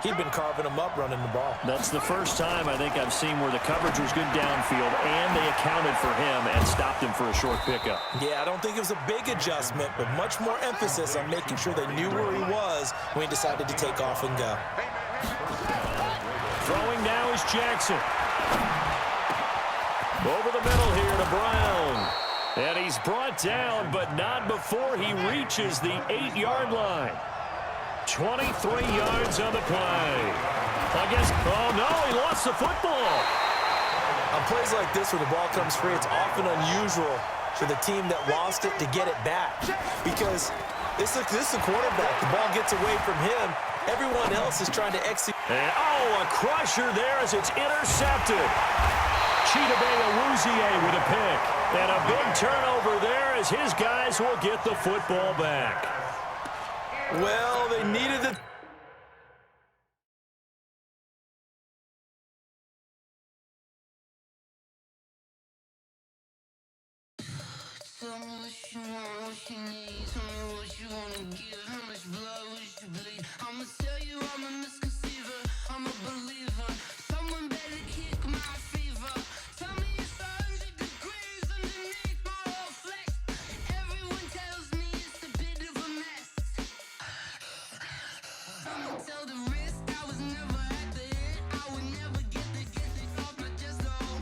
He'd been carving them up running the ball. That's the first time I think I've seen where the coverage was good downfield and they accounted for him and stopped him for a short pickup. Yeah, I don't think it was a big adjustment, but much more emphasis on making sure they knew where he was when he decided to take off and go. Throwing now is Jackson. Over the middle here to Brown. And he's brought down, but not before he reaches the 8-yard line. 23 yards on the play. Oh no, he lost the football. On plays like this where the ball comes free, it's often unusual for the team that lost it to get it back. Because this is a quarterback. The ball gets away from him. Everyone else is trying to execute. And, a crusher there as it's intercepted. Chidobe Awuzie with a pick. And a big turnover there as his guys will get the football back. Well, they needed the... Tell me what you want, what you need. Tell me what you wanna give. How much blood would you bleed? I'ma tell you I'm a misconceiver. I'm a believer. Someone better kick my fever. Tell me it's 100 degrees underneath my whole flesh. Everyone tells me it's a bit of a mess. Someone tell the risk I was never at the hit. I would never get the off my chest though.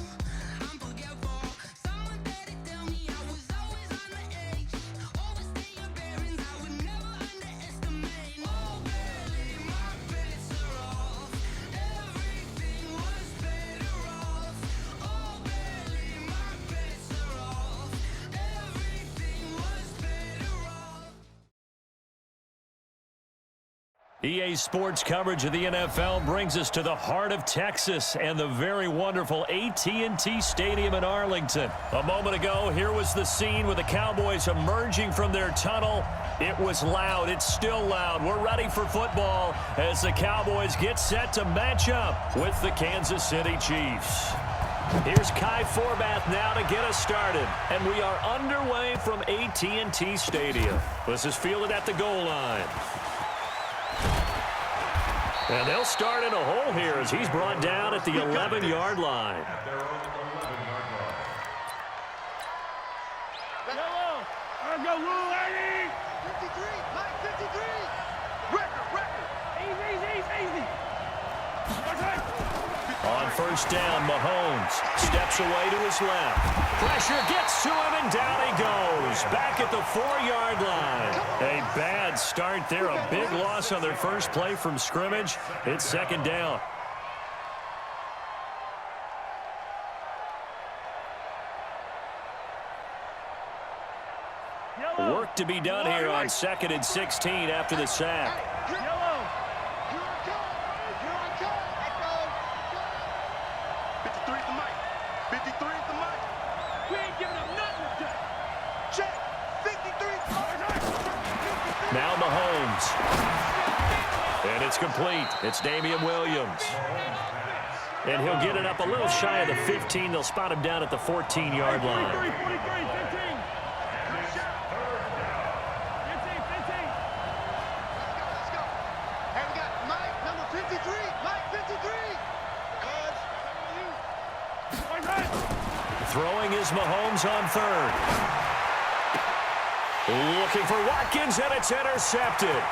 I'm forgetful. Someone better tell me I was always on the edge. Overstay your bearings, I would never underestimate. Oh barely, my bets are off. Everything was better off. Oh barely, my bets are off. Everything was better off. EA Sports coverage of the NFL brings us to the heart of Texas and the very wonderful AT&T Stadium in Arlington. A moment ago, here was the scene with the Cowboys emerging from their tunnel. It was loud. It's still loud. We're ready for football as the Cowboys get set to match up with the Kansas City Chiefs. Here's Kai Forbath now to get us started. And we are underway from AT&T Stadium. This is fielded at the goal line. And they'll start in a hole here as he's brought down at the 11-yard line. Yellow, let's go, Lou, 53, Mike, 53. Record. Easy. On first down, Mahomes steps away to his left. Pressure gets to him, and down he goes. Back at the 4-yard line. A bad start there. A big loss on their first play from scrimmage. It's second down. Work to be done here on 2nd and 16 after the sack. Yellow. 53 is the mic. 53 is the mic. We ain't giving up nothing today. Check. 53 is the mic. Now Mahomes. And it's complete. It's Damian Williams. And he'll get it up a little shy of the 15. They'll spot him down at the 14-yard line. 43, 15. 15. Throwing is Mahomes on third. Looking for Watkins, and it's intercepted.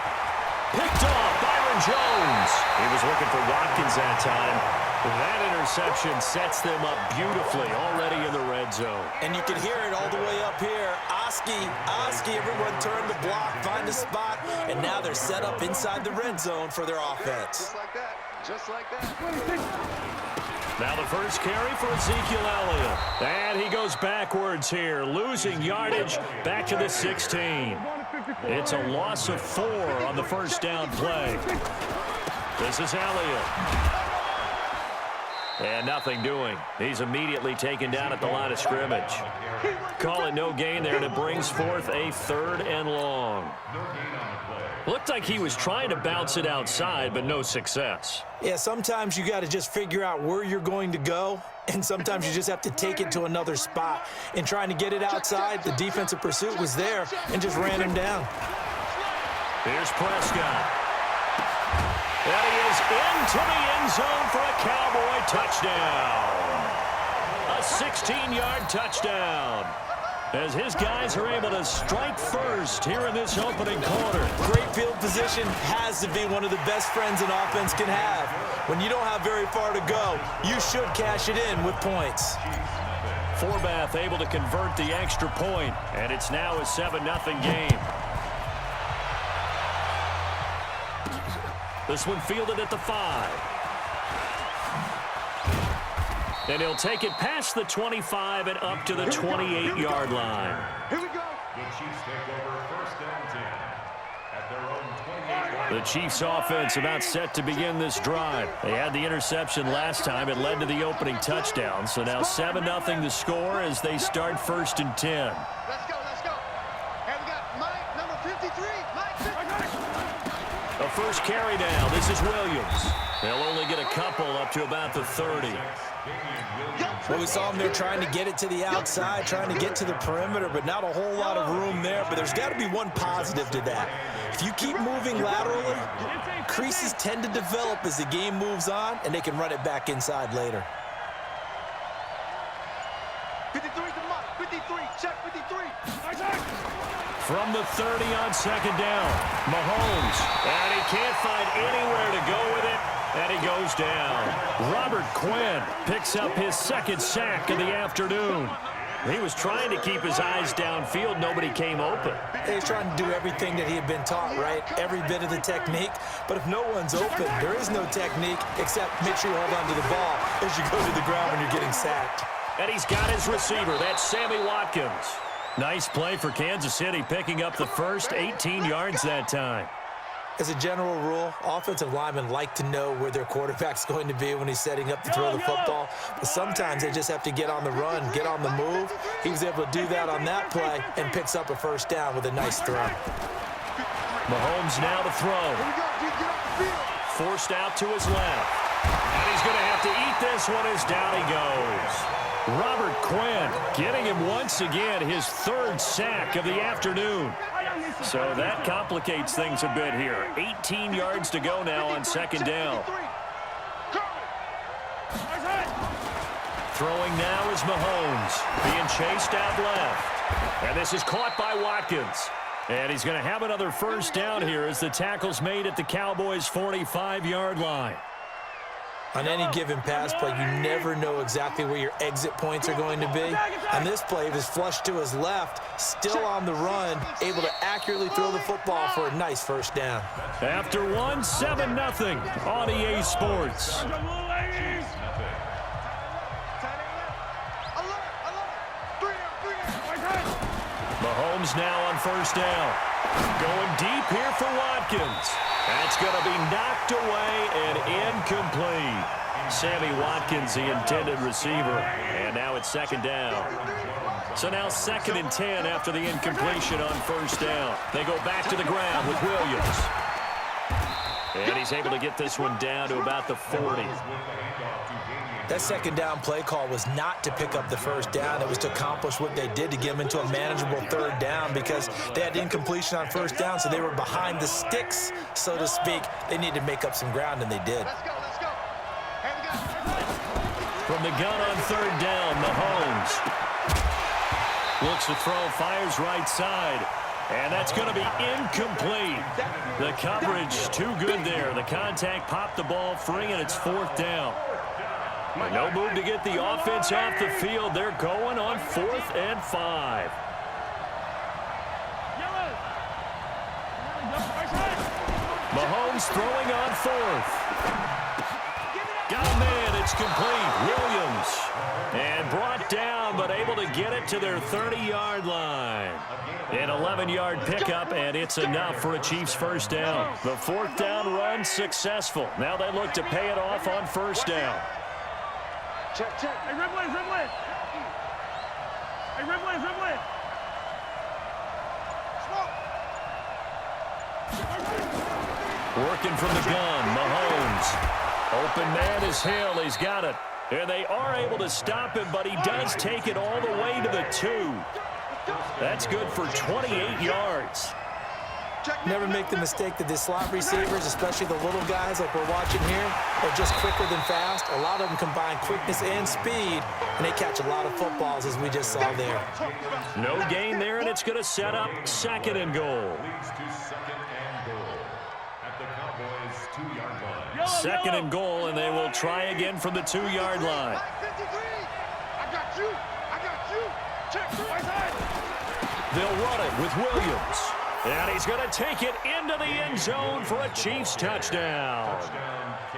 Picked off Byron Jones. He was looking for Watkins that time. That interception sets them up beautifully already in the red zone. And you can hear it all the way up here. Oski, everyone turned to block, find a spot, and now they're set up inside the red zone for their offense. Just like that. Now the first carry for Ezekiel Elliott. And he goes backwards here, losing yardage back to the 16. It's a loss of 4 on the first down play. This is Elliott. And nothing doing. He's immediately taken down at the line of scrimmage. Call it no gain there, and it brings forth a 3rd and long. Looked like he was trying to bounce it outside, but no success. Yeah, sometimes you got to just figure out where you're going to go, and sometimes you just have to take it to another spot. In trying to get it outside, the defensive pursuit was there and just ran him down. Here's Prescott. And he is into the end zone for a Cowboy touchdown. A 16-yard touchdown, as his guys are able to strike first here in this opening quarter. Great field position has to be one of the best friends an offense can have. When you don't have very far to go, you should cash it in with points. Forbath able to convert the extra point, and it's now a 7-0 game. This one fielded at the 5. And he'll take it past the 25 and up to the 28-yard line. Here we go. The Chiefs take over first and 10 at their own 28. The Chiefs offense about set to begin this drive. They had the interception last time. It led to the opening touchdown. So now 7-0 the score as they start first and 10. Let's go, let's go. And we got Mike, number 53. Mike, 53. A first carry down. This is Williams. They'll only get a couple up to about the 30. Well, we saw him there trying to get it to the outside, trying to get to the perimeter, but not a whole lot of room there. But there's got to be one positive to that. If you keep moving laterally, creases tend to develop as the game moves on, and they can run it back inside later. 53 to Mike, 53, check 53. From the 30 on second down, Mahomes, and he can't find anywhere to go with it, and he goes down. Robert Quinn picks up his second sack of the afternoon. He was trying to keep his eyes downfield. Nobody came open. He's trying to do everything that he had been taught, right? Every bit of the technique. But if no one's open, there is no technique except make sure you hold on to the ball as you go to the ground when you're getting sacked. And he's got his receiver. That's Sammy Watkins. Nice play for Kansas City, picking up the first 18 yards that time. As a general rule, offensive linemen like to know where their quarterback's going to be when he's setting up to throw the football. But sometimes they just have to get on the run, get on the move. He was able to do that on that play and picks up a first down with a nice throw. Mahomes now to throw. Forced out to his left. And he's going to have to eat this one as down he goes. Robert Quinn getting him once again his third sack of the afternoon. So that complicates things a bit here. 18 yards to go now on second down. Throwing now is Mahomes, being chased out left. And this is caught by Watkins. And he's going to have another first down here as the tackle's made at the Cowboys' 45-yard line. On any given pass play, you never know exactly where your exit points are going to be. On this play, he was flushed to his left, still on the run, able to accurately throw the football for a nice first down. After 7-0 on EA Sports. Mahomes now on first down. Going deep here for Watkins. That's going to be knocked away and incomplete. Sammy Watkins, the intended receiver. And now it's second down. So now 2nd and 10 after the incompletion on first down. They go back to the ground with Williams. And he's able to get this one down to about the 40. That second down play call was not to pick up the first down. It was to accomplish what they did to get them into a manageable third down because they had incompletion on first down, so they were behind the sticks, so to speak. They needed to make up some ground, and they did. Let's go, let's go. From the gun on third down, Mahomes looks to throw, fires right side. And that's going to be incomplete. The coverage too good there. The contact popped the ball free, and it's 4th down. And no move to get the offense off the field. They're going on 4th and 5. Mahomes throwing on 4th. Got a man, it's complete. Williams. And brought down, but able to get it to their 30-yard line. An 11-yard pickup, and it's enough for a Chiefs first down. The 4th down run successful. Now they look to pay it off on first down. Check, check. Hey, Ripley, Ripley. Hey, Ripley, Ripley. Working from the gun, Mahomes. Open man is Hill. He's got it. And they are able to stop him, but he does take it all the way to the 2. That's good for 28 yards. Never make the mistake that the slot receivers, especially the little guys like we're watching here, are just quicker than fast. A lot of them combine quickness and speed, and they catch a lot of footballs, as we just saw there. No gain there, and it's going to set up 2nd and goal. Leads to 2nd and goal at the Cowboys' 2-yard line. 2nd and goal, and they will try again from the 2-yard line. I got you. Check. Right side. They'll run it with Williams. And he's going to take it into the end zone for a Chiefs touchdown.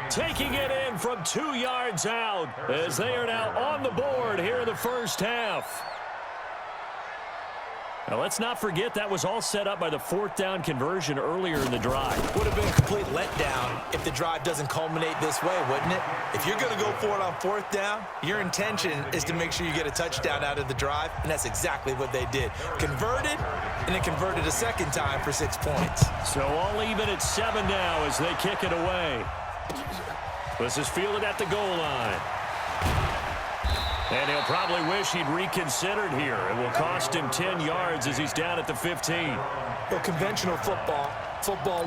Taking it in from 2 yards out as they are now on the board here in the first half. Now, let's not forget that was all set up by the 4th down conversion earlier in the drive. Would have been a complete letdown if the drive doesn't culminate this way, wouldn't it? If you're going to go for it on 4th down, your intention is to make sure you get a touchdown out of the drive, and that's exactly what they did. Converted, and then converted a 2nd time for 6 points. So all even at 7 now as they kick it away. This is fielded at the goal line. And he'll probably wish he'd reconsidered here. It will cost him 10 yards as he's down at the 15. Well, conventional football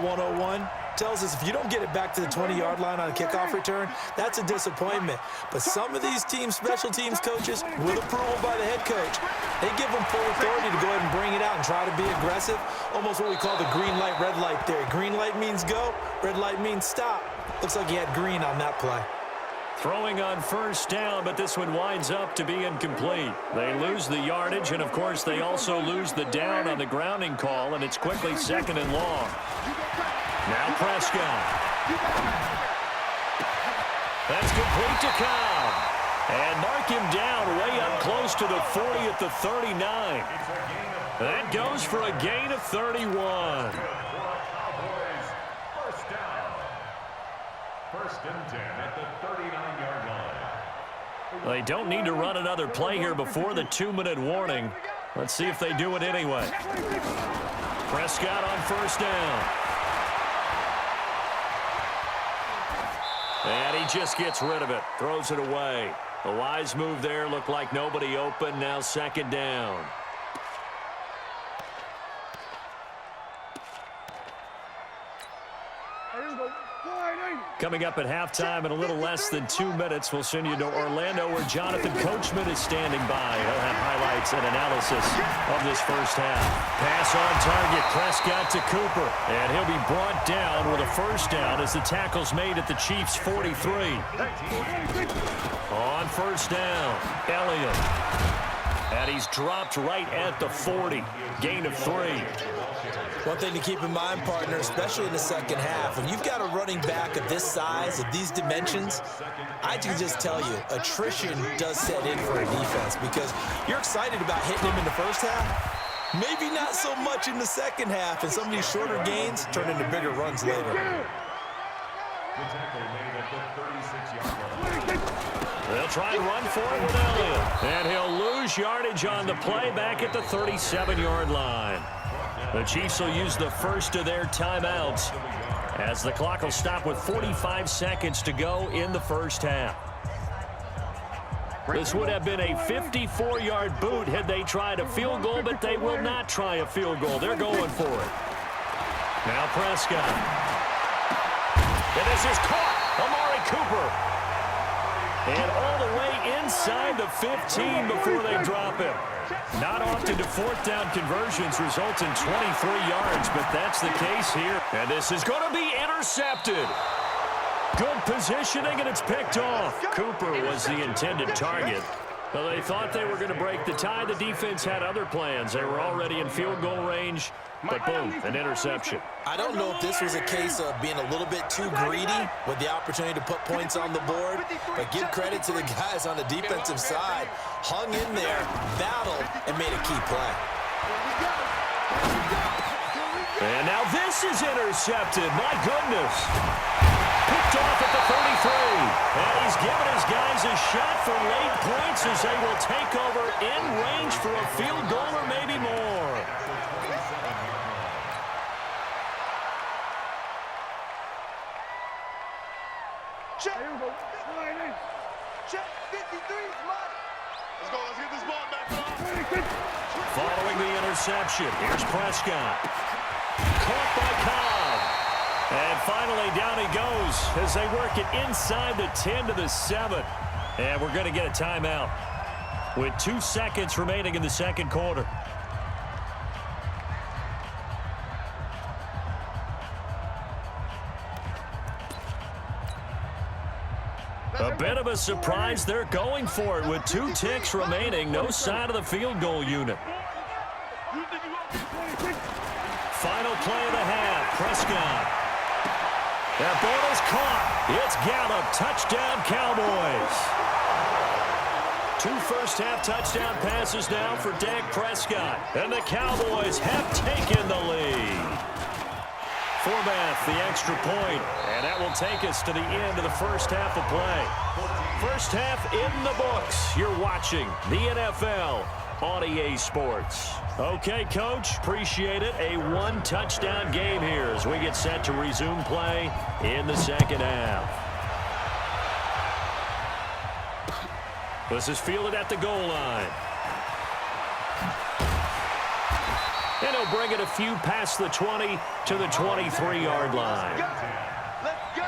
101, tells us if you don't get it back to the 20-yard line on a kickoff return, that's a disappointment. But some of these special teams coaches, with approval by the head coach, they give them full authority to go ahead and bring it out and try to be aggressive. Almost what we call the green light, red light theory. Green light means go, red light means stop. Looks like he had green on that play. Throwing on 1st down, but this one winds up to be incomplete. They lose the yardage, and, of course, they also lose the down on the grounding call, and it's quickly 2nd and long. Now Prescott. That's complete to Cobb. And mark him down way up close to the 40 at the 39. That goes for a gain of 31. First and 10 at the 39-yard line. They don't need to run another play here before the 2-minute warning. Let's see if they do it anyway. Prescott on 1st down. And he just gets rid of it. Throws it away. A wise move there. Looked like nobody open. Now 2nd down. Coming up at halftime in a little less than 2 minutes, we'll send you to Orlando where Jonathan Coachman is standing by. He'll have highlights and analysis of this first half. Pass on target, Prescott to Cooper. And he'll be brought down with a 1st down as the tackle's made at the Chiefs' 43. On 1st down, Elliott. And he's dropped right at the 40. Gain of 3. One thing to keep in mind, partner, especially in the second half, when you've got a running back of this size, of these dimensions, I can just tell you, attrition does set in for a defense because you're excited about hitting him in the first half. Maybe not so much in the second half, and some of these shorter gains turn into bigger runs later. The tackle made at the 36-yard line. They'll try and run for it with Elliott. And he'll lose yardage on the play back at the 37-yard line. The Chiefs will use the first of their timeouts as the clock will stop with 45 seconds to go in the first half. This would have been a 54-yard boot had they tried a field goal, but they will not try a field goal. They're going for it. Now Prescott. And this is caught. Amari Cooper. And all the way inside the 15 before they drop him. Not often do 4th down conversions result in 23 yards, but that's the case here. And this is going to be intercepted. Good positioning, and it's picked off. Cooper was the intended target. Well, they thought they were going to break the tie. The defense had other plans. They were already in field goal range, but boom, an interception. I don't know if this was a case of being a little bit too greedy with the opportunity to put points on the board, but give credit to the guys on the defensive side. Hung in there, battled, and made a key play. And now this is intercepted. My goodness. Picked off at the 33. And he's given his guys a shot for late points as they will take over in range for a field goal or maybe more. Check. Check. 53 is mine. Let's go. Let's get this ball back. Following the interception, here's Prescott. caught by Cobb. And finally, down he goes as they work it inside the 10 to the 7. And we're going to get a timeout with 2 seconds remaining in the second quarter. A bit of a surprise. They're going for it with 2 ticks remaining. No sign of the field goal unit. Final play of the half. Prescott. That ball is caught. It's Gallup. Touchdown, Cowboys. 2 first-half touchdown passes now for Dak Prescott. And the Cowboys have taken the lead. Forbath, the extra point, and that will take us to the end of the first half of play. First half in the books. You're watching the NFL on EA Sports. Okay, Coach, appreciate it. A 1-touchdown game here as we get set to resume play in the second half. This is fielded at the goal line. And he'll bring it a few past the 20 to the 23-yard line. Let's go.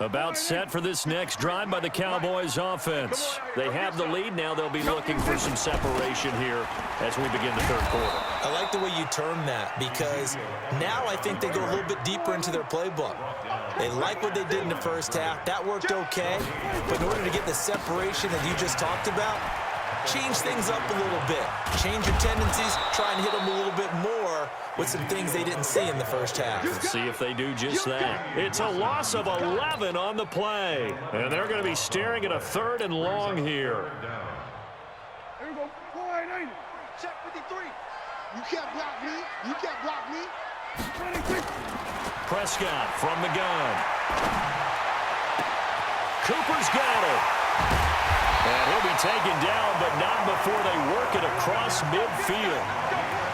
About set for this next drive by the Cowboys offense. They have the lead. Now they'll be looking for some separation here as we begin the third quarter. I like the way you term that because now I think they go a little bit deeper into their playbook. They like what they did in the first half. That worked okay. But in order to get the separation that you just talked about, change things up a little bit. Change your tendencies. Try and hit them a little bit more with some things they didn't see in the first half. Let's see if they do just that. It's a loss of 11 on the play. And they're going to be staring at a 3rd and long here. Here we go. Wide 90. Check 53. You can't block me. You can't block me. 26. Prescott from the gun. Cooper's got it. And he'll be taken down, but not before they work it across midfield.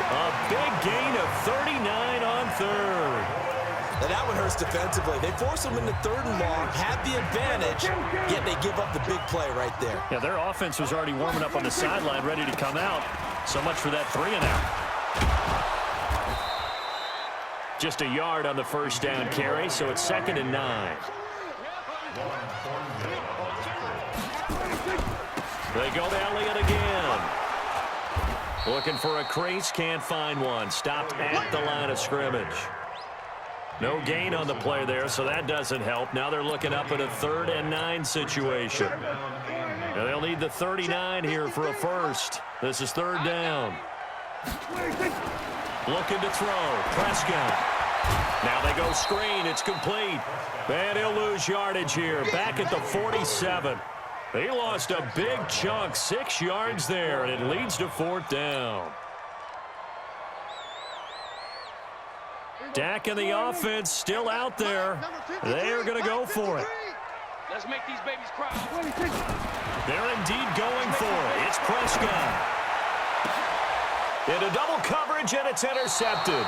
A big gain of 39 on 3rd. Now that one hurts defensively. They force them into 3rd and long, have the advantage, yet they give up the big play right there. Yeah, their offense was already warming up on the sideline, ready to come out. So much for that 3-and-out. Just a yard on the first down carry, so it's 2nd and 9. They go to Elliott again. Looking for a crease, can't find one. Stopped at the line of scrimmage. No gain on the play there, so that doesn't help. Now they're looking up at a 3rd and 9 situation. Now they'll need the 39 here for a first. This is 3rd down. Looking to throw. Prescott. Now they go screen. It's complete. And he'll lose yardage here. Back at the 47. They lost a big chunk, 6 yards there, and it leads to 4th down. Dak and the offense still out there. They are going to go for it. Let's make these babies cry. They're indeed going for it. It's Prescott. Into double coverage, and it's intercepted.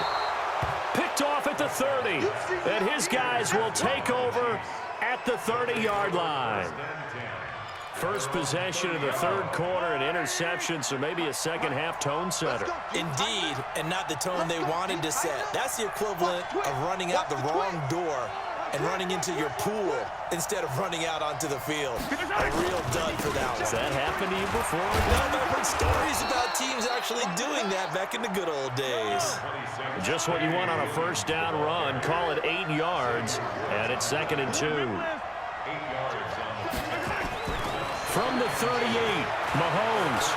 Picked off at the 30. And his guys will take over at the 30-yard line. First possession of the 3rd quarter, an interception, so maybe a second-half tone setter. Indeed, and not the tone they wanted to set. That's the equivalent of running out the wrong door and running into your pool instead of running out onto the field. A real dud for that one. Has that happened to you before? No, but I've heard stories about teams actually doing that back in the good old days. Just what you want on a first down run. Call it 8 yards, and it's 2nd and 2. From the 38, Mahomes.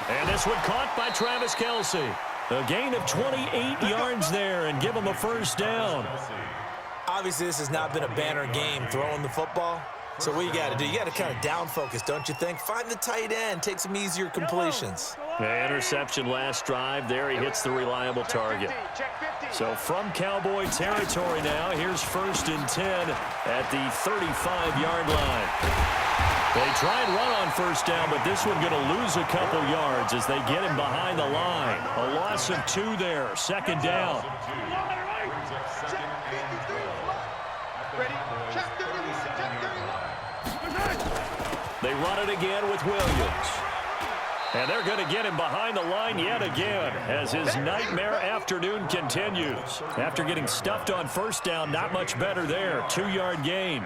And this one caught by Travis Kelce. A gain of 28 yards there and give him a first down. Obviously, this has not been a banner game throwing the football. So what you got to do, you got to kind of down focus, don't you think? Find the tight end, take some easier completions. Yeah, interception last drive. There he hits the reliable target. So from Cowboy territory now, here's 1st and 10 at the 35-yard line. They try and run on first down, but this one going to lose a couple yards as they get him behind the line. A loss of 2 there. Second down. Ready? Check 31. Check 31. They run it again with Williams. And they're going to get him behind the line yet again as his nightmare afternoon continues. After getting stuffed on first down, not much better there. 2-yard gain.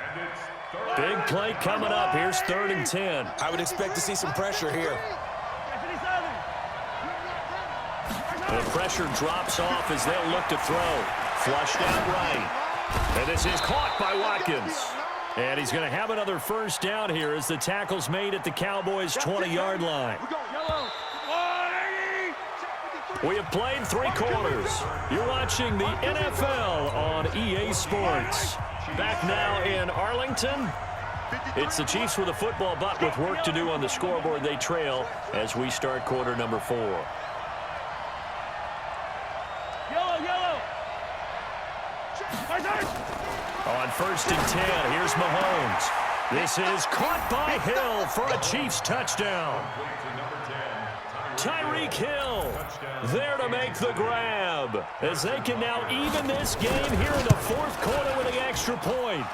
Big play coming up. Here's 3rd and 10. I would expect to see some pressure here. The pressure drops off as they'll look to throw. Flushed out right. And this is caught by Watkins. And he's going to have another first down here as the tackle's made at the Cowboys' 20-yard line. We have played 3 quarters. You're watching the NFL on EA Sports. Back now in Arlington. It's the Chiefs with a football, but with work to do on the scoreboard. They trail as we start quarter number 4. On 1st and 10, here's Mahomes. This is caught by Hill for a Chiefs touchdown. Tyreek Hill there to make the grab as they can now even this game here in the 4th quarter with the extra point.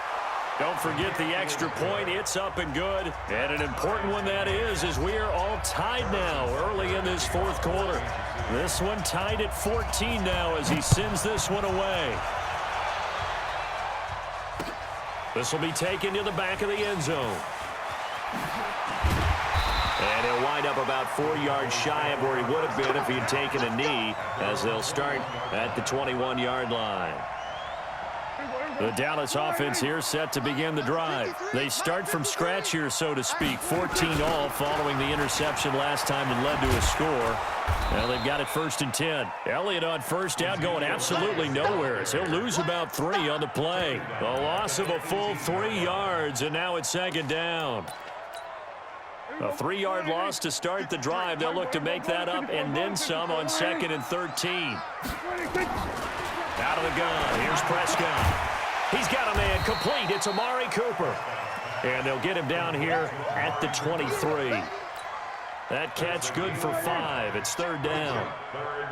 Don't forget the extra point. It's up and good. And an important one that is as we are all tied now early in this 4th quarter. This one tied at 14 now as he sends this one away. This will be taken to the back of the end zone. And he'll wind up about 4 yards shy of where he would have been if he had taken a knee as they'll start at the 21-yard line. The Dallas offense here set to begin the drive. They start from scratch here, so to speak. 14 all following the interception last time that led to a score. Now they've got it 1st and 10. Elliott on first down going absolutely nowhere as he'll lose about 3 on the play. The loss of a full 3 yards, and now it's 2nd down. A 3-yard loss to start the drive. They'll look to make that up and then some on 2nd and 13. Out of the gun. Here's Prescott. He's got a man complete. It's Amari Cooper. And they'll get him down here at the 23. That catch good for 5. It's 3rd down.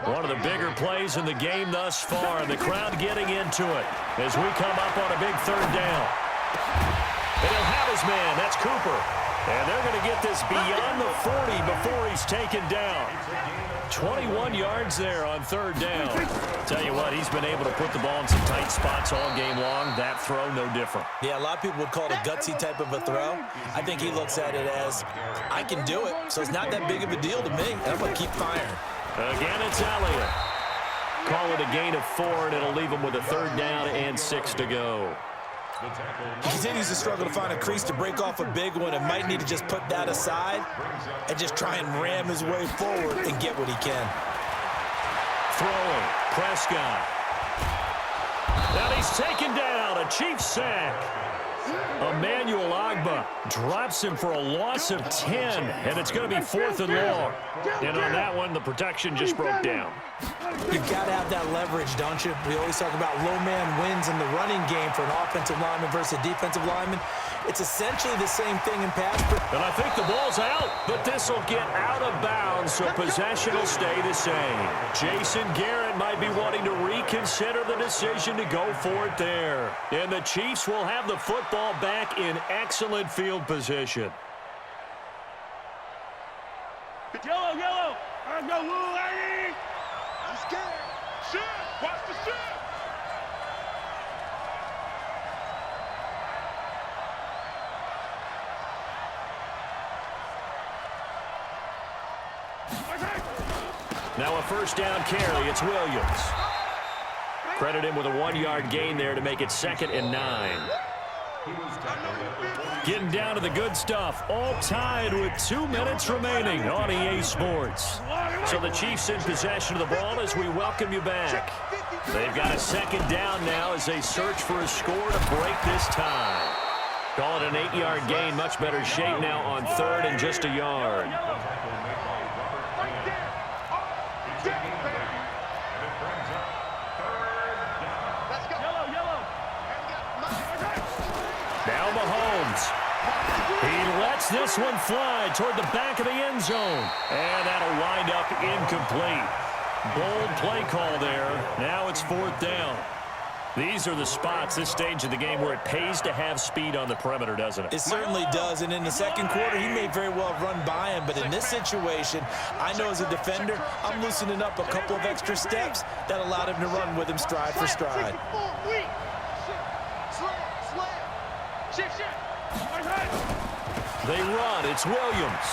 One of the bigger plays in the game thus far. The crowd getting into it as we come up on a big 3rd down. And he'll have his man. That's Cooper. And they're going to get this beyond the 40 before he's taken down. 21 yards there on 3rd down. Tell you what, he's been able to put the ball in some tight spots all game long. That throw, no different. Yeah, a lot of people would call it a gutsy type of a throw. I think he looks at it as, I can do it, so it's not that big of a deal to me. I'm going to keep firing. Again, it's Elliott. Call it a gain of 4, and it'll leave him with a 3rd down and 6 to go. He continues to struggle to find a crease to break off a big one and might need to just put that aside and just try and ram his way forward and get what he can. Throwing, Prescott. Now he's taken down, a Chiefs sack. Emmanuel Ogbah drops him for a loss of 10, and it's going to be 4th and long. And on that one, the protection just broke down. You've got to have that leverage, don't you? We always talk about low man wins in the running game for an offensive lineman versus a defensive lineman. It's essentially the same thing in pass. And I think the ball's out, but this will get out of bounds, so possession will stay the same. Jason Garrett might be wanting to reconsider the decision to go for it there. And the Chiefs will have the football back in excellent field position. Yellow, yellow. I go, little lady. I'm scared. Shit. Watch the shit. Now a 1st down carry. It's Williams. Credit him with a 1-yard gain there to make it 2nd and 9. Getting down to the good stuff. All tied with 2 minutes remaining on EA Sports. So the Chiefs in possession of the ball as we welcome you back. They've got a 2nd down now as they search for a score to break this tie. Call it an 8-yard gain. Much better shape now on 3rd and just a yard. Let's go. Yellow, yellow. Now Mahomes. He lets this one fly toward the back of the end zone. And that'll wind up incomplete. Bold play call there. Now it's 4th down. These are the spots, this stage of the game, where it pays to have speed on the perimeter, doesn't it? It certainly does, and in the second quarter, he may very well run by him, but in this situation, I know as a defender, I'm loosening up a couple of extra steps that allowed him to run with him stride for stride. They run. It's Williams.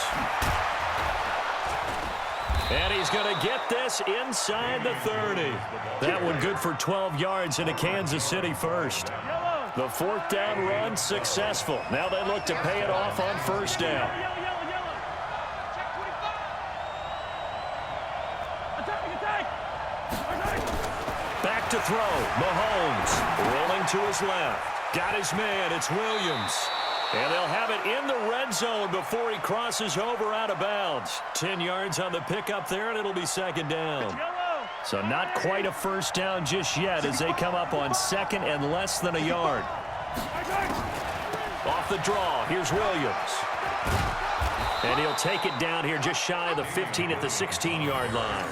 And he's going to get this inside the 30. That one good for 12 yards into Kansas City first. The 4th down run successful. Now they look to pay it off on 1st down. Back to throw. Mahomes rolling to his left. Got his man. It's Williams. And they'll have it in the red zone before he crosses over out of bounds. 10 yards on the pickup there, and it'll be 2nd down. So not quite a 1st down just yet as they come up on 2nd and less than a yard. Off the draw, here's Williams. And he'll take it down here just shy of the 15 at the 16-yard line.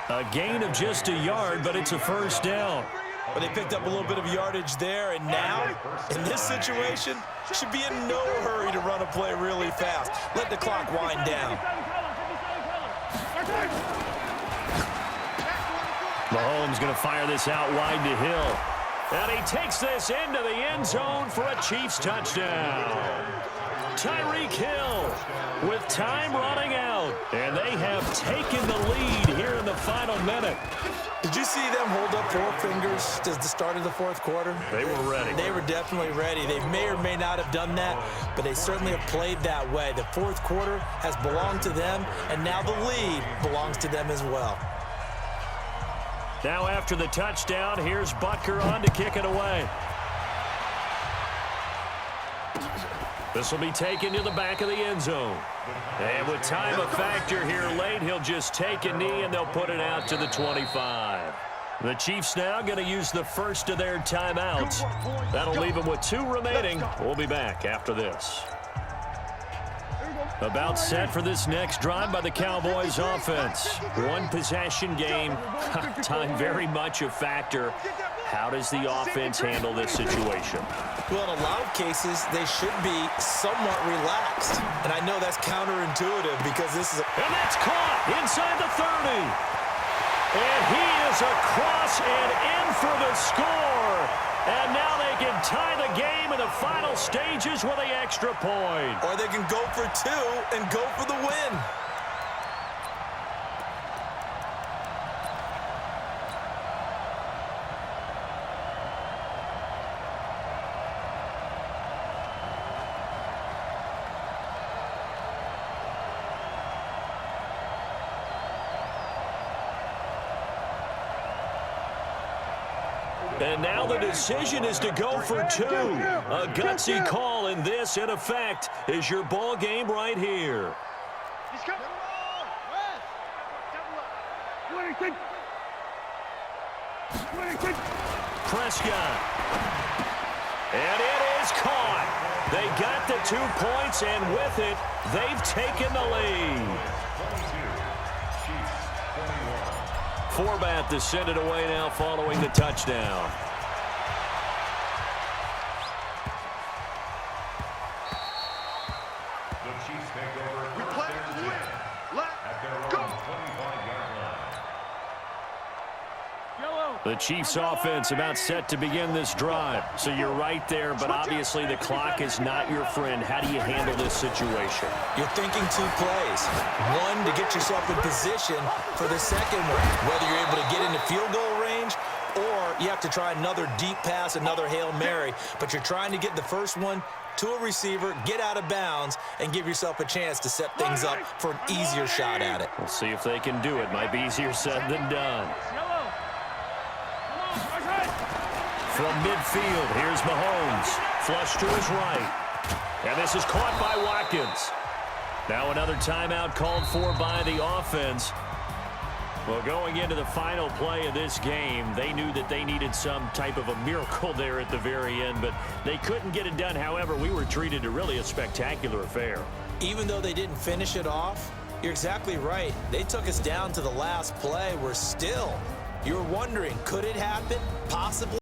A gain of just a yard, but it's a 1st down. But they picked up a little bit of yardage there, and now, in this situation, should be in no hurry to run a play really fast. Let the clock wind down. Mahomes going to fire this out wide to Hill. And he takes this into the end zone for a Chiefs touchdown. Tyreek Hill with time running out. And they have taken the lead here in the final minute. Did you see them hold up 4 fingers at the start of the 4th quarter? They were ready. They were definitely ready. They may or may not have done that, but they certainly have played that way. The 4th quarter has belonged to them, and now the lead belongs to them as well. Now after the touchdown, here's Butker on to kick it away. This will be taken to the back of the end zone. And with time a factor here late, he'll just take a knee and they'll put it out to the 25. The Chiefs now going to use the first of their timeouts. That'll leave them with 2 remaining. We'll be back after this. About set for this next drive by the Cowboys offense. 1 possession game. Time very much a factor. How does the offense handle this situation? Well, in a lot of cases, they should be somewhat relaxed. And I know that's counterintuitive because this is And that's caught inside the 30. And he is across and in for the score. And now they can tie the game in the final stages with the extra point. Or they can go for 2 and go for the win. And now the decision is to go for 2. A gutsy call, and this, in effect, is your ball game right here. He's coming. Prescott. And it is caught. They got the 2 points, and with it, they've taken the lead. 22, Chiefs 21. Forbat to send it away now following the touchdown. The Chiefs take over We first play and to 10 win. Let's at their own go. 25-yard line. The Chiefs offense about set to begin this drive. So you're right there, but obviously the clock is not your friend. How do you handle this situation? You're thinking 2 plays. 1 to get yourself in position for the second one, whether you're able to get into field goal range or you have to try another deep pass, another Hail Mary. But you're trying to get the first one to a receiver, get out of bounds, and give yourself a chance to set things up for an easier shot at it. We'll see if they can do it. Might be easier said than done. From midfield, here's Mahomes. Flush to his right. And this is caught by Watkins. Now another timeout called for by the offense. Well, going into the final play of this game, they knew that they needed some type of a miracle there at the very end, but they couldn't get it done. However, we were treated to really a spectacular affair. Even though they didn't finish it off, you're exactly right. They took us down to the last play. We're still, you're wondering, could it happen? Possibly.